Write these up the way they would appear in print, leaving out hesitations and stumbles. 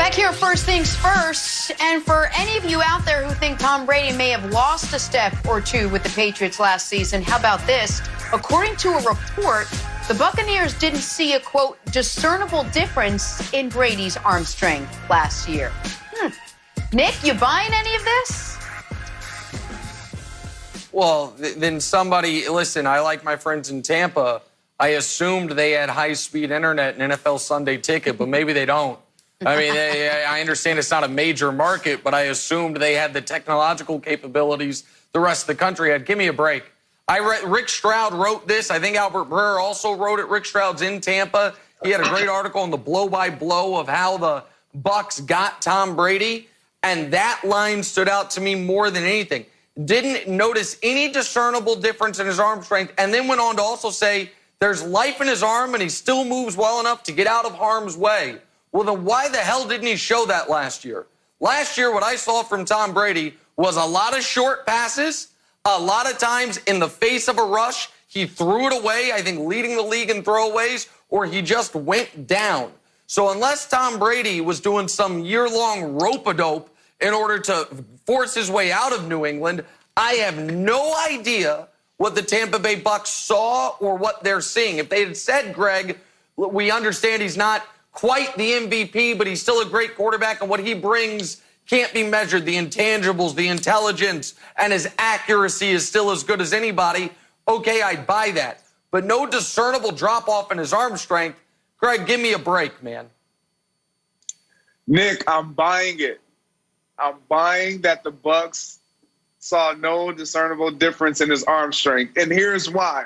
Back here, first things first, and for any of you out there who think Tom Brady may have lost a step or two with the Patriots last season, how about this? According to a report, the Buccaneers didn't see a, quote, discernible difference in Brady's arm strength last year. Nick, you buying any of this? Well, then somebody, listen, I like my friends in Tampa. I assumed they had high-speed internet and NFL Sunday Ticket, but maybe they don't. I mean, I understand it's not a major market, but I assumed they had the technological capabilities the rest of the country had. Give me a break. I read Rick Stroud wrote this. I think Albert Breer also wrote it. Rick Stroud's in Tampa. He had a great article on the blow-by-blow of how the Bucs got Tom Brady, and that line stood out to me more than anything. Didn't notice any discernible difference in his arm strength, and then went on to also say there's life in his arm and he still moves well enough to get out of harm's way. Well, then why the hell didn't he show that last year? Last year, what I saw from Tom Brady was a lot of short passes, a lot of times in the face of a rush, he threw it away, I think leading the league in throwaways, or he just went down. So unless Tom Brady was doing some year-long rope-a-dope in order to force his way out of New England, I have no idea what the Tampa Bay Bucs saw or what they're seeing. If they had said, Greg, we understand he's not quite the MVP, but he's still a great quarterback, and what he brings can't be measured. The intangibles, the intelligence, and his accuracy is still as good as anybody. Okay, I'd buy that. But no discernible drop-off in his arm strength. Greg, give me a break, man. Nick, I'm buying it. I'm buying that the Bucs saw no discernible difference in his arm strength. And here's why.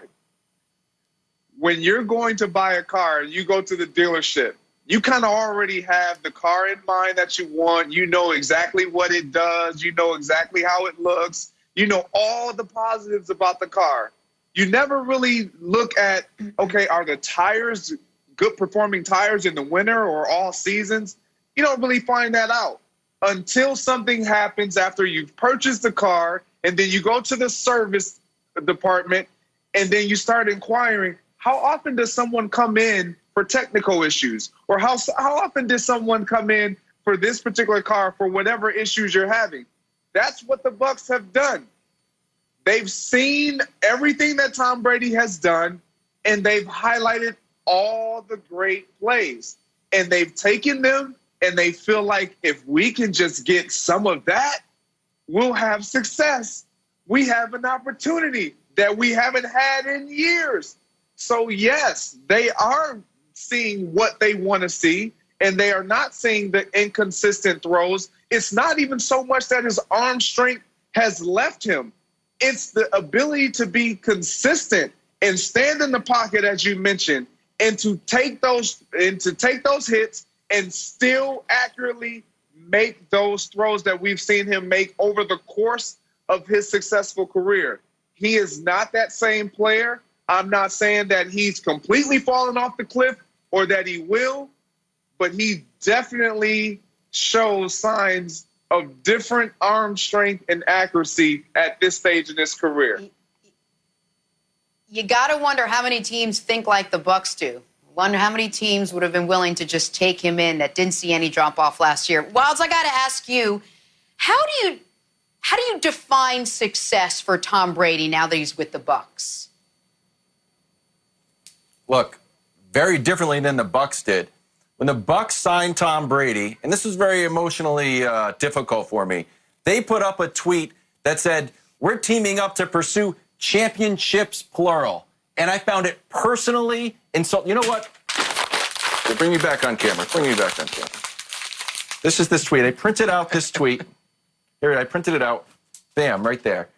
When you're going to buy a car, you go to the dealership. You kind of already have the car in mind that you want. You know exactly what it does. You know exactly how it looks. You know all the positives about the car. You never really look at, okay, are the tires good performing tires in the winter or all seasons? You don't really find that out until something happens after you've purchased the car, and then you go to the service department, and then you start inquiring, how often does someone come in for technical issues? Or how often does someone come in for this particular car for whatever issues you're having? That's what the Bucs have done. They've seen everything that Tom Brady has done, and they've highlighted all the great plays. And they've taken them, and they feel like if we can just get some of that, we'll have success. We have an opportunity that we haven't had in years. So, yes, they are seeing what they want to see, and they are not seeing the inconsistent throws. It's not even so much that his arm strength has left him. It's the ability to be consistent and stand in the pocket, as you mentioned, and to take those hits and still accurately make those throws that we've seen him make over the course of his successful career. He is not that same player. I'm not saying that he's completely fallen off the cliff or that he will, but he definitely shows signs of different arm strength and accuracy at this stage in his career. You got to wonder how many teams think like the Bucs do. Wonder how many teams would have been willing to just take him in that didn't see any drop-off last year. Wilds, I got to ask you, how do you define success for Tom Brady now that he's with the Bucs? Look, very differently than the Bucs did. When the Bucs signed Tom Brady, and this was very emotionally difficult for me, they put up a tweet that said, we're teaming up to pursue championships, plural. And I found it personally insulting. You know what? Bring me back on camera. Bring me back on camera. This is this tweet. I printed out this tweet. Here, I printed it out. Bam, right there.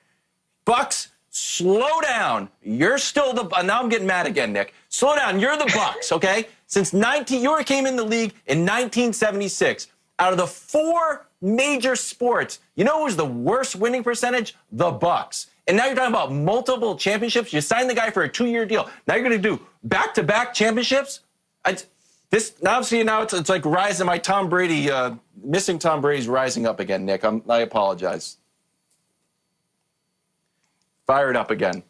Bucs, slow down. You're still the... Now I'm getting mad again, Nick. Slow down. You're the Bucs, okay? Since you came in the league in 1976. Out of the 4 major sports, you know who was the worst winning percentage? The Bucs. And now you're talking about multiple championships. You signed the guy for a 2-year deal. Now you're going to do back-to-back championships? Now it's like rising. My Tom Brady, missing Tom Brady's rising up again, Nick. I apologize. Fire it up again.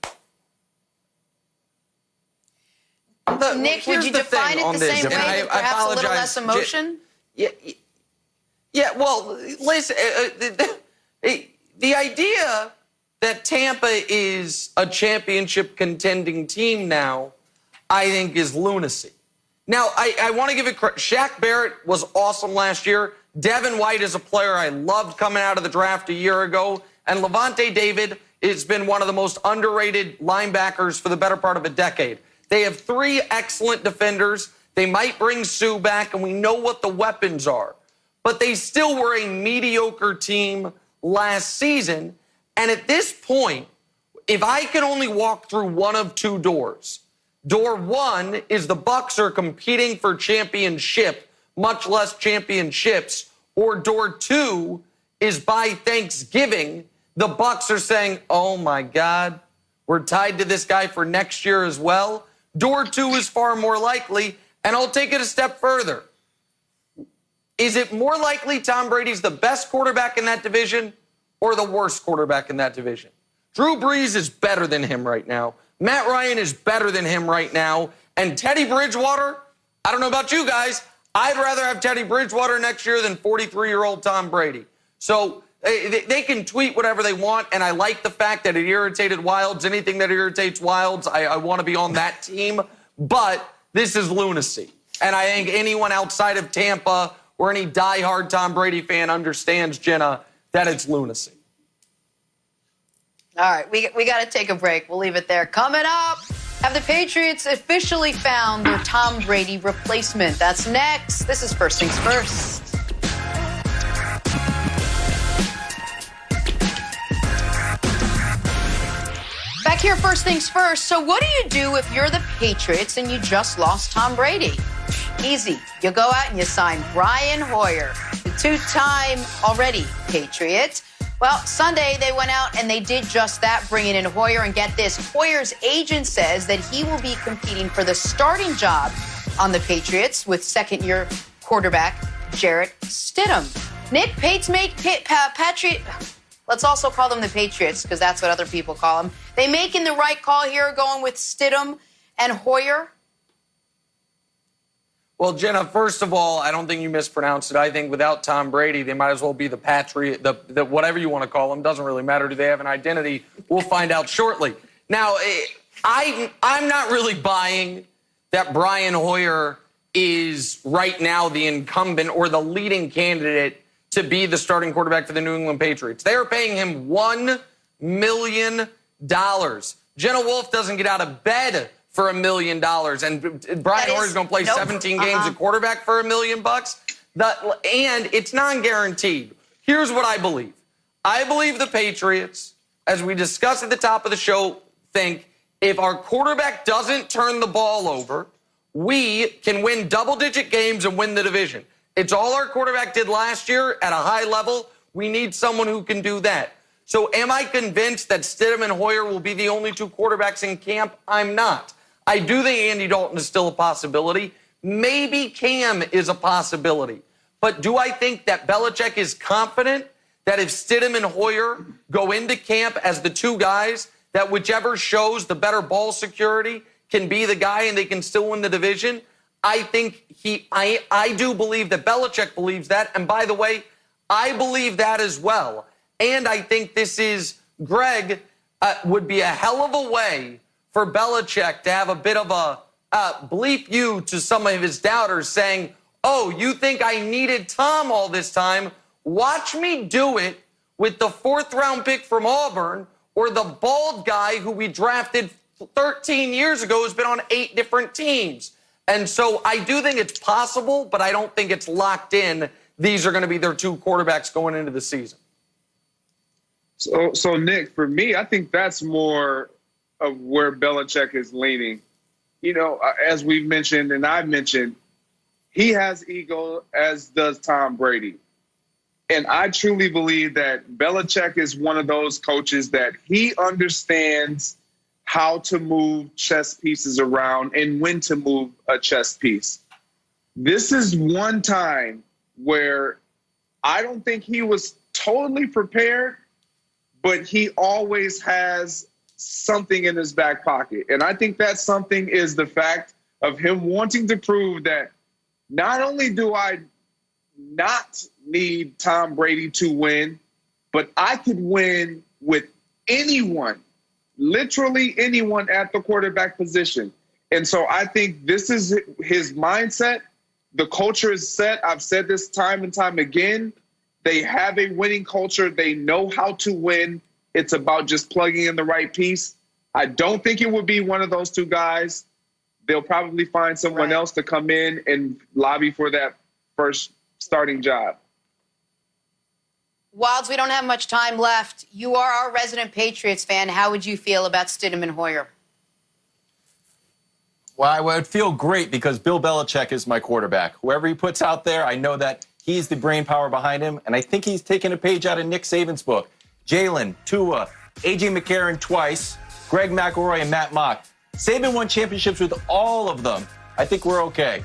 Nick, would you define it the same way, but perhaps a little less emotion? Yeah, Yeah, well, listen, the idea that Tampa is a championship contending team now, I think, is lunacy. Now, I want to give it credit. Shaq Barrett was awesome last year. Devin White is a player I loved coming out of the draft a year ago. And Levante David has been one of the most underrated linebackers for the better part of a decade. They have 3 excellent defenders. They might bring Sue back, and we know what the weapons are. But they still were a mediocre team last season. And at this point, if I can only walk through one of 2 doors, door 1 is the Bucs are competing for championship, much less championships, or door 2 is by Thanksgiving, the Bucs are saying, oh my God, we're tied to this guy for next year as well. Door 2 is far more likely, and I'll take it a step further. Is it more likely Tom Brady's the best quarterback in that division or the worst quarterback in that division? Drew Brees is better than him right now. Matt Ryan is better than him right now. And Teddy Bridgewater, I don't know about you guys, I'd rather have Teddy Bridgewater next year than 43-year-old Tom Brady. So they can tweet whatever they want, and I like the fact that it irritated Wilds. Anything that irritates Wilds, I want to be on that team. But this is lunacy. And I think anyone outside of Tampa or any diehard Tom Brady fan understands, Jenna, that it's lunacy. All right, we got to take a break. We'll leave it there. Coming up, have the Patriots officially found their Tom Brady replacement? That's next. This is First Things First. Back here, First Things First. So what do you do if you're the Patriots and you just lost Tom Brady? Easy. You go out and you sign Brian Hoyer, the 2-time already Patriot. Well, Sunday they went out and they did just that, bringing in Hoyer. And get this, Hoyer's agent says that he will be competing for the starting job on the Patriots with second-year quarterback Jarrett Stidham. Nick, Patriot. Let's also call them the Patriots because that's what other people call them. They making the right call here, going with Stidham and Hoyer? Well, Jenna, first of all, I don't think you mispronounced it. I think without Tom Brady, they might as well be the Patriot, the whatever you want to call them. Doesn't really matter. Do they have an identity? We'll find out shortly. Now, I'm not really buying that Brian Hoyer is right now the incumbent or the leading candidate to be the starting quarterback for the New England Patriots. They are paying him $1 million. Jenna Wolfe doesn't get out of bed for $1 million, and Brian Hoyer is going to play 17 games at quarterback for $1 million. And it's non-guaranteed. Here's what I believe. I believe the Patriots, as we discussed at the top of the show, think if our quarterback doesn't turn the ball over, we can win double-digit games and win the division. It's all our quarterback did last year at a high level. We need someone who can do that. So am I convinced that Stidham and Hoyer will be the only 2 quarterbacks in camp? I'm not. I do think Andy Dalton is still a possibility. Maybe Cam is a possibility. But do I think that Belichick is confident that if Stidham and Hoyer go into camp as the 2 guys, that whichever shows the better ball security can be the guy and they can still win the division? I think I do believe that Belichick believes that. And by the way, I believe that as well. And I think this is, Greg, would be a hell of a way for Belichick to have a bit of a bleep you to some of his doubters saying, oh, you think I needed Tom all this time? Watch me do it with the 4th-round pick from Auburn or the bald guy who we drafted 13 years ago who's been on 8 different teams. And so I do think it's possible, but I don't think it's locked in. These are going to be their 2 quarterbacks going into the season. So Nick, for me, I think that's more of where Belichick is leaning. You know, as we've mentioned and I've mentioned, he has ego, as does Tom Brady. And I truly believe that Belichick is one of those coaches that he understands how to move chess pieces around and when to move a chess piece. This is one time where I don't think he was totally prepared, but he always has something in his back pocket. And I think that something is the fact of him wanting to prove that not only do I not need Tom Brady to win, but I could win with anyone, literally anyone at the quarterback position. And so I think this is his mindset. The culture is set. I've said this time and time again. They have a winning culture. They know how to win. It's about just plugging in the right piece. I don't think it would be one of those two guys. They'll probably find someone else to come in and lobby for that first starting job. Wilds, we don't have much time left. You are our resident Patriots fan. How would you feel about Stidham and Hoyer? Well, I would feel great because Bill Belichick is my quarterback. Whoever he puts out there, I know that he's the brain power behind him, and I think he's taken a page out of Nick Saban's book. Jalen, Tua, A.J. McCarron twice, Greg McElroy, and Matt Mock. Saban won championships with all of them. I think we're okay.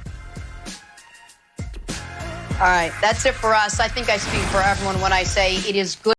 All right, that's it for us. I think I speak for everyone when I say it is good.